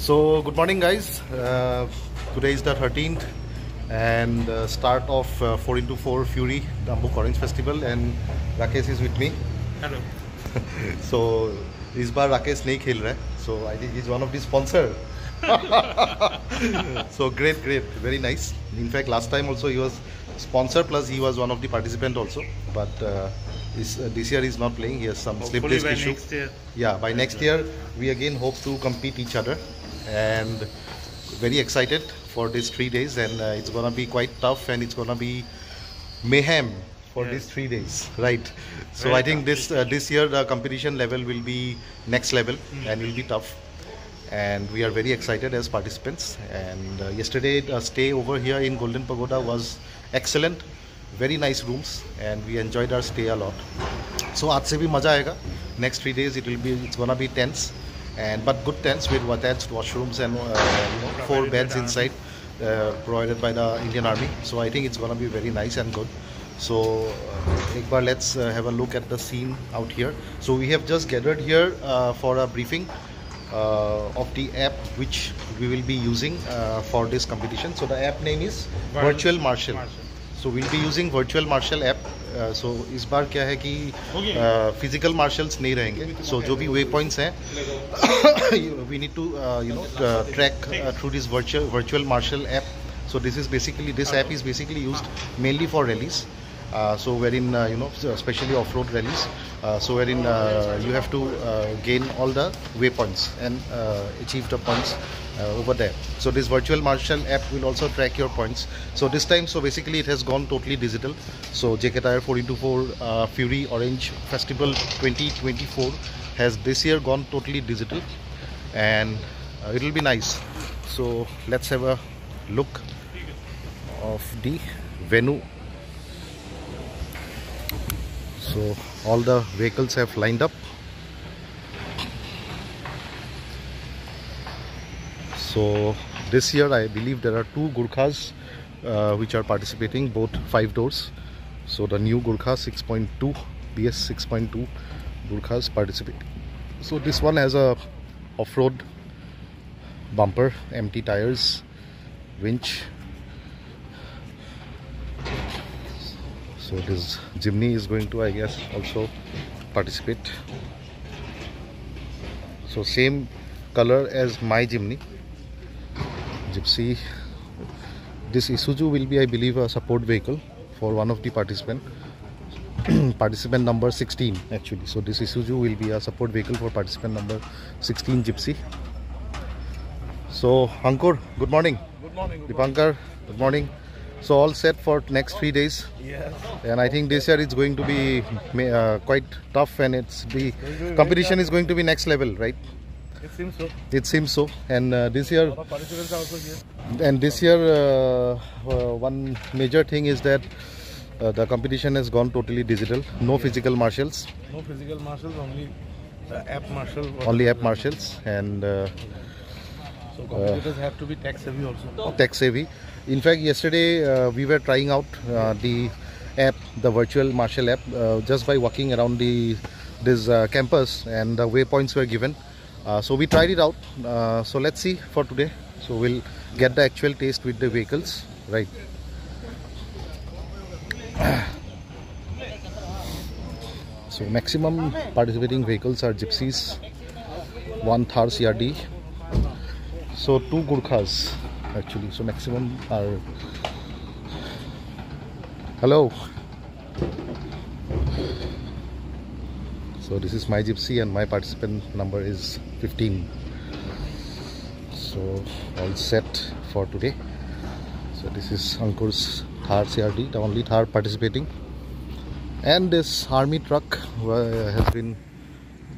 So good morning guys, today is the 13th and start of 4x4 Fury Dambuk Orange Festival and Rakesh is with me. Hello. So इस बार राकेश नहीं खेल रहा है, so I think he's one of the sponsor. So great, very nice. In fact last time also he was sponsor plus he was one of the participant also, but this year he's not playing. He has some slip disc issue. Next year. Yeah, by next year we again hope to compete each other and very excited for these 3 days, and it's gonna be quite tough and it's gonna be mayhem for these 3 days, right? So I think this year the competition level will be next level and will be tough, and we are very excited as participants. And yesterday the stay over here in Golden Pagoda was excellent, very nice rooms, and we enjoyed our stay a lot. So आज से भी मजा आएगा. Next 3 days it's gonna be tense, but good tents with attached washrooms and 4 beds inside, provided by the Indian Army. So I think it's gonna be very nice and good. So एक बार let's have a look at the scene out here. So we have just gathered here for a briefing of the app which we will be using for this competition. So the app name is Virtual Marshal. So we'll be using Virtual Marshal app. So इस बार क्या है कि physical marshals नहीं रहेंगे. So जो भी waypoints हैं we need to track through this virtual marshal app. So this app is basically used mainly for rallies. So wherein especially off-road rallies, so wherein you have to gain all the waypoints and achieve the points over there. So this Virtual Marshal app will also track your points. So this time, so basically it has gone totally digital. So JK Tyre 4x4 Fury Orange Festival 2024 has this year gone totally digital, and it will be nice. So let's have a look of the venue. So all the vehicles have lined up. So this year I believe there are 2 Gurkhas which are participating, both 5 doors. So the new Gurkha 6.2 BS 6.2 Gurkhas participate. So this one has a off-road bumper, empty tires, winch. So this Jimny is going to, I guess, also participate. So same color as my Jimny. Gypsy. This Isuzu will be, I believe, a support vehicle for one of the participant. Participant number 16 actually. So this Isuzu will be a support vehicle for participant number 16 Gypsy. So Ankur, good morning. Good morning. Dipankar, good morning. So all set for next 3 days. Yes. And I think this year it's going to be quite tough, and the competition is going to be next level, right? It seems so. It seems so. And this year, Participants are also here. and this year one major thing is that the competition has gone totally digital. No physical marshals. No physical marshals, only app marshal. Only app marshals, and so competitors have to be tech savvy also. Tech savvy. In fact, yesterday we were trying out the app, the Virtual Marshal app, just by walking around this campus, and the waypoints were given. So we tried it out. So let's see for today. So we'll get the actual taste with the vehicles, right? So maximum participating vehicles are Gypsies, 1 Thar CRD, so 2 Gurkhas actually. So maximum are. Hello. So this is my Gypsy and my participant number is 15. So all set for today. So this is Ankur's Thar CRD, the only Thar participating. And this army truck has been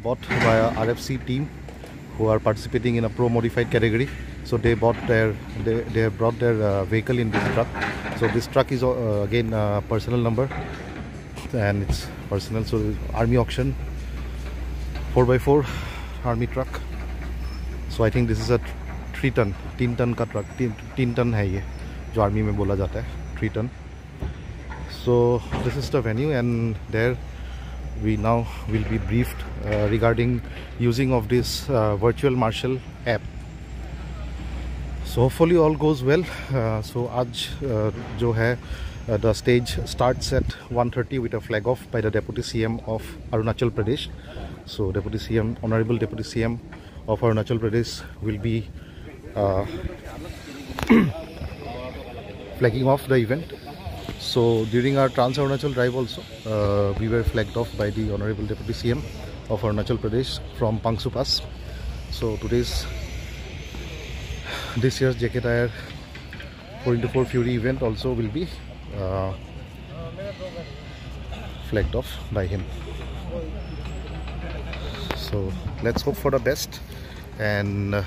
bought by a RFC team who are participating in a pro modified category. So they bought they have brought their vehicle in this truck. So this truck is again personal number, and it's personal. So army auction, 4x4 army truck. So I think this is a 3 ton का truck. 3 ton है ये जो army में बोला जाता है, 3 ton. So this is the venue, and there we now will be briefed regarding using of this Virtual Marshal app. So hopefully all goes well. So आज जो है the stage starts at 1:30 with a flag off by the Deputy CM of Arunachal Pradesh. So Deputy CM, Honorable Deputy CM of Arunachal Pradesh will be flagging off the event. So during our Trans Arunachal drive also we were flagged off by the Honorable Deputy CM of Arunachal Pradesh from Pangsu Pass. So this year's JK Tyre 4x4 Fury event also will be flagged off by him. So let's hope for the best, and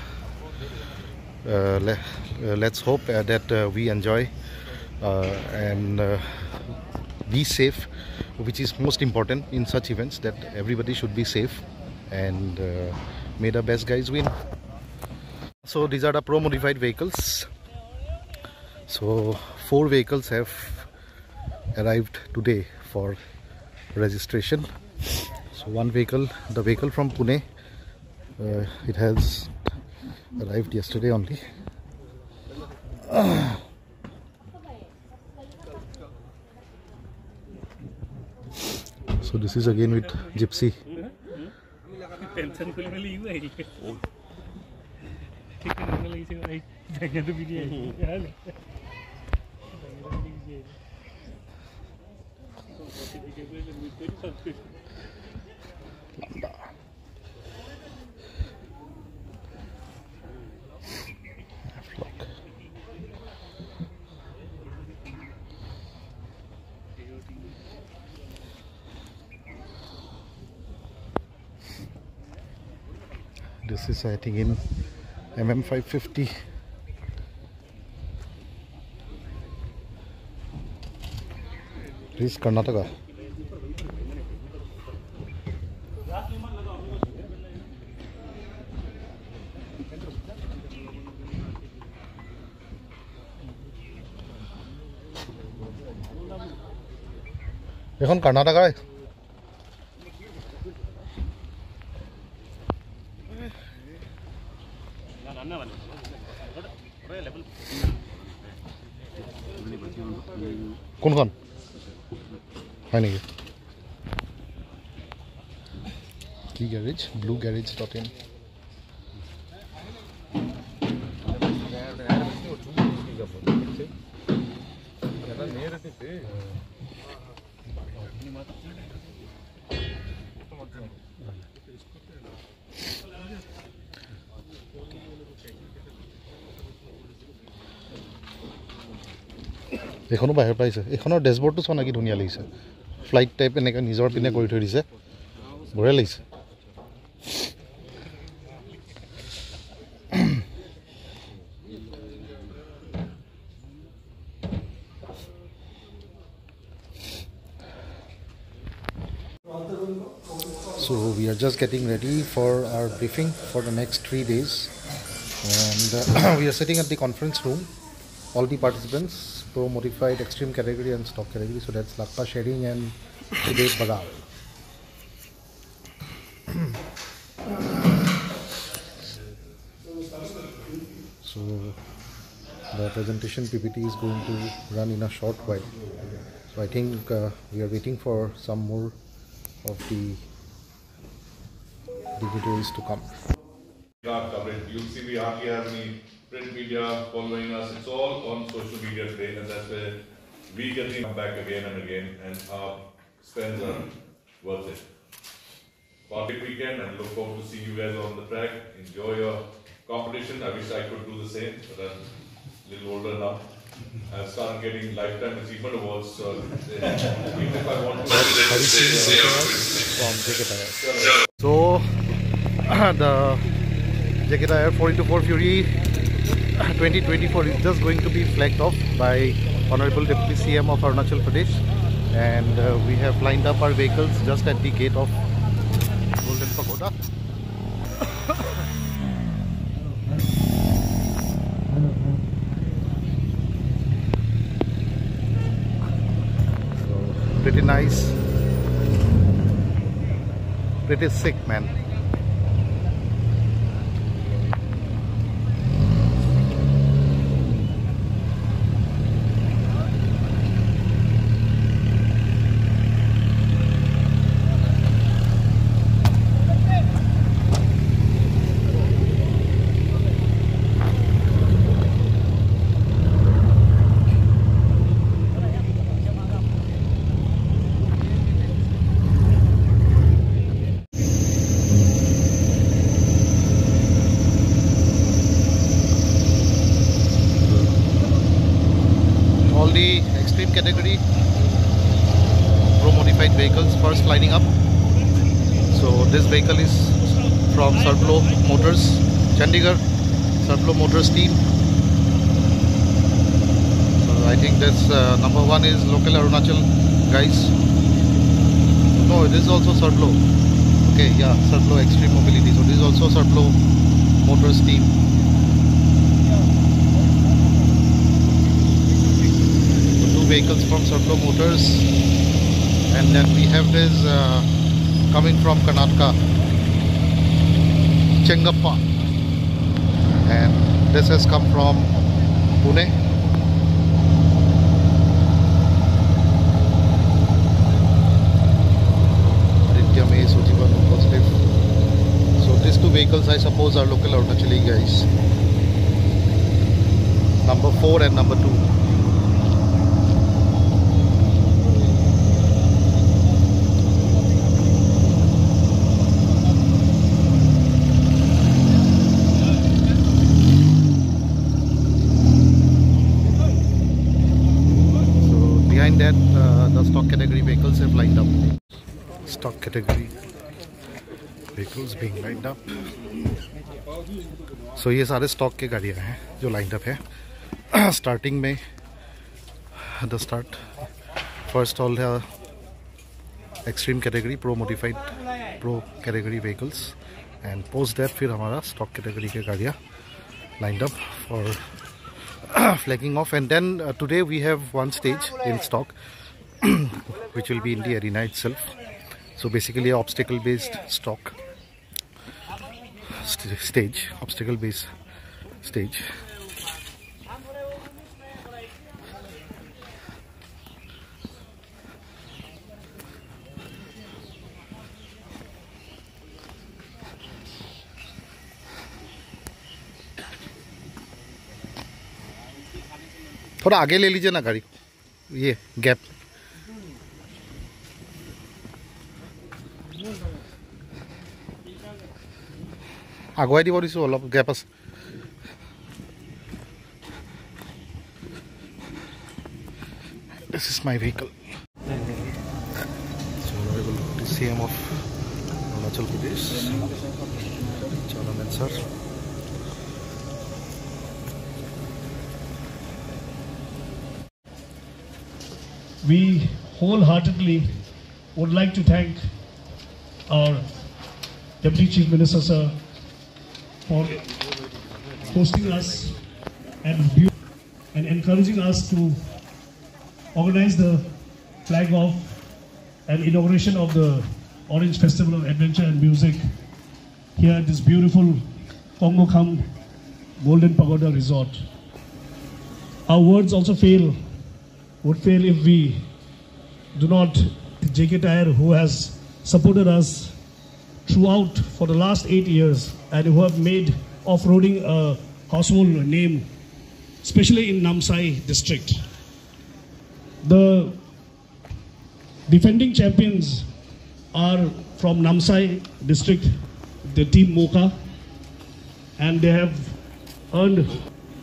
let's hope that we enjoy and be safe, which is most important in such events, that everybody should be safe, and may the best guys win. So these are the pro modified vehicles. So 4 vehicles have arrived today for registration. So one vehicle, the vehicle from Pune, it has arrived yesterday only. So this is again with Gypsy. This is, I think, in MM550. This is Karnataka. এখন কর্ণাটকায় কোনখন হয় নেকি? কি garage? Blue গ্যারেজ.in। এখনো বাহিৰ পাইছে। এখনৰ ডেশবোৰ্ডটো চোৱা নাকি ধুনীয়া লাগিছে, ফ্লাইট টাইপ এনেকৈ নিজৰ পিনে কৰি থৈ দিছে, বঢ়িয়া লাগিছে। So we are just getting ready for our briefing for the next 3 days, and we are sitting at the conference room, all the participants, pro modified, extreme category and stock category. So that's Lakpa Sharing and Sudev Baral. So the presentation PPT is going to run in a short while. So I think we are waiting for some more of the dignitaries to come. Coverage. You'll see we hardly have any print media following us. It's all on social media today, and that's where we get to come back again and again, and our spends are worth it. For a big weekend, and look forward to seeing you guys on the track. Enjoy your competition. I wish I could do the same, but I'm a little older now. I've started getting lifetime achievement awards, so even if I want to. So the JK Tyre 4x4 Fury 2024 is just going to be flagged off by Honorable Deputy CM of Arunachal Pradesh, and we have lined up our vehicles just at the gate of Golden Pagoda. So pretty nice, pretty sick, man. the extreme category pro modified vehicles first lining up. So this vehicle is from Surflow Motors, Chandigarh, Surflow Motors team. So I think that's number one is local Arunachal guys. No, this is also Surflow. Okay, yeah, Surflow Extreme Mobility. So this is also Surflow Motors team. So two vehicles from Surflow Motors, and then we have this coming from Karnataka, Chengappa, and this has come from Pune. So these two vehicles I suppose are local Arunachali guys, number 4 and number 2. So behind that the stock category vehicles have lined up. Stock category vehicles being lined up. So ये सारे stock के गाड़ियाँ हैं जो lined up है. Starting में the start first all है extreme category pro modified pro category vehicles, and post that फिर हमारा स्टॉक कैटेगरी के गाड़ियाँ lined up for flagging off. And then today we have one stage in stock which will be in the arena itself. So basically a obstacle based stock stage, obstacle based stage. थोड़ा आगे ले लीजिए ना गाड़ी, ये gap. আগুৱাই দিব দিছোঁ অলপ, গেপ আছে. This is my vehicle. So Honorable CM of Arunachal Pradesh, Chairman sir. We wholeheartedly would like to thank our Deputy Chief Minister sir for hosting us and encouraging us to organize the flag off and inauguration of the Orange Festival of Adventure and Music here at this beautiful Kongo Kham Golden Pagoda Resort. Our words also would fail if we do not JK Tyre, who has supported us throughout for the last 8 years and who have made off-roading a household name, especially in Namsai district. The defending champions are from Namsai district, the team Mocha, and they have earned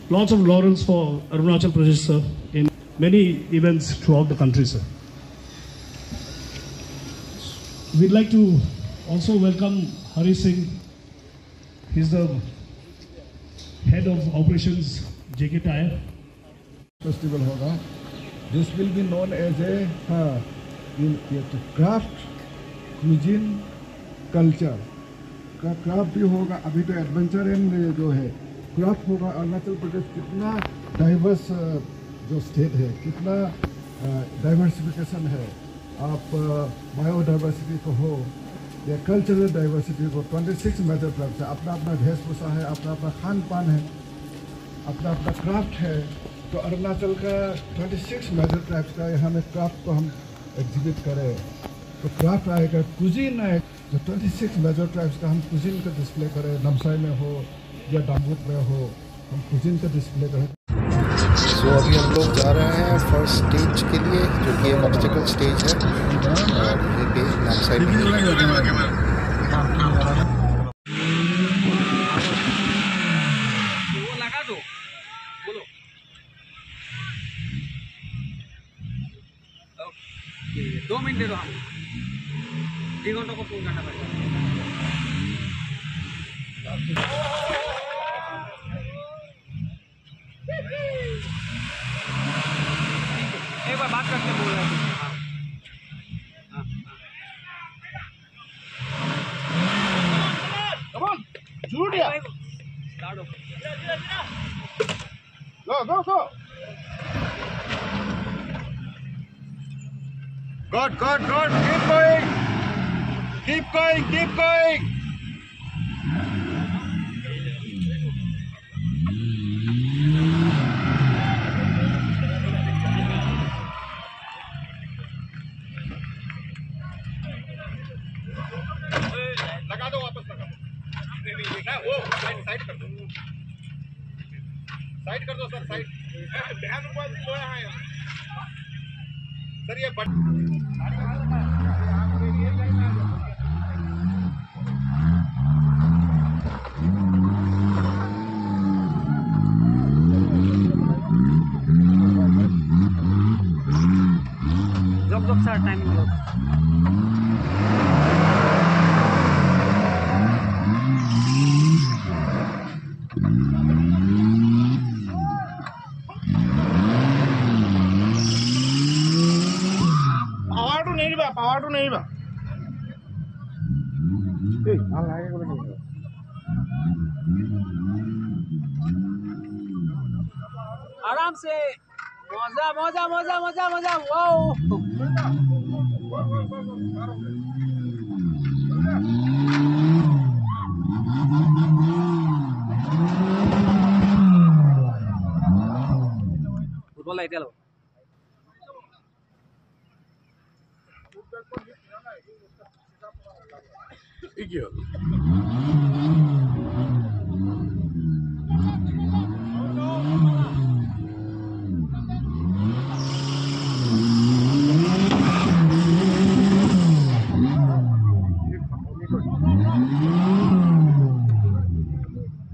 lots of laurels for Arunachal Pradesh sir in many events throughout the country sir. We'd like to also welcome Hari Singh. He's the head of operations JK Tyre. Festival होगा. This will be known as a craft, cuisine, culture. Craft भी होगा. अभी तो adventure and जो है craft होगा. अरुणाचल प्रदेश कितना diverse जो स्टेट है, कितना डाइवर्सिफिकेशन है. आप बायोडाइवर्सिटी को हो या कल्चरल डाइवर्सिटी को, 26 मेजर ट्राइब्स है. अपना अपना वेशभूषा है, अपना अपना खान पान है, अपना अपना क्राफ्ट है. तो अरुणाचल का 26 मेजर ट्राइब्स का यहाँ में क्राफ्ट को हम एग्जिबिट करें तो क्राफ्ट आएगा. कुजीन आएगा. जो 26 मेजर ट्राइब्स का हम कुजीन का डिस्प्ले करें. नमसाई में हो या डाम्बुक में हो, हम कुजीन का डिस्प्ले करें. सो अभी हम लोग जा रहे हैं फर्स्ट स्टेज के लिए, जो कि एक ऑब्स्टिकल स्टेज है, और ये पे नामसाई में. 2 मिनट दे दो हम 3 घंटों को फोन करना पड़ेगा। एक बार बात करके बोल रहे थे। Good. Keep going. Keep going. लगा दो वापस लगा दो। नहीं वो साइड कर दो। साइड कर दो सर साइड। ध्यान ऊपर लोया है सर ये जब सर टाइमिंग लो। पावर तो नहीं बा आराम से मजा मजा मजा मजा मजा वाओ फुटबॉल लाइट लो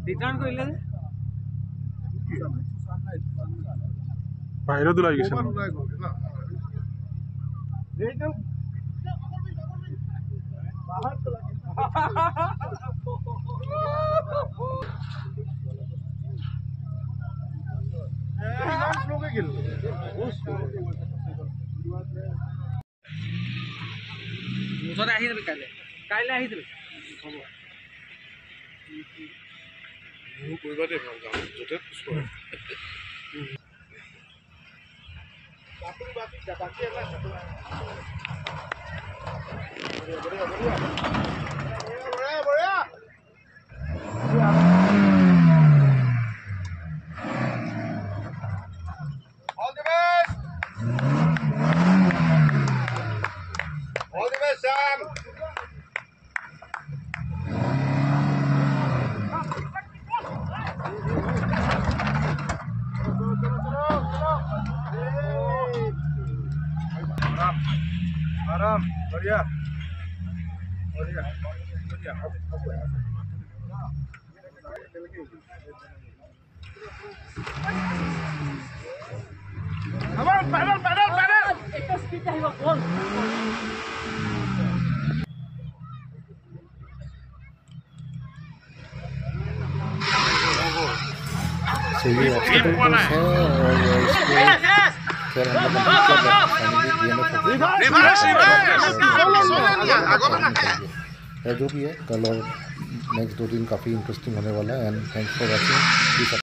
रिटर्न को इल्ले বাইরে দূর গেছে মুঠতে আহি যাবি কাইলে আহি যাবি কইবা দে যতে बाकी है ना बढ़िया ऑल द बेस्ट सैम आराम बढ़िया पैदल एक स्पीड चाहिए कौन सही ऑब्स्टेकल है और जो भी है कल और नेक्स्ट 2 दिन काफ़ी इंटरेस्टिंग होने वाला है एंड थैंक्स फॉर वॉचिंग।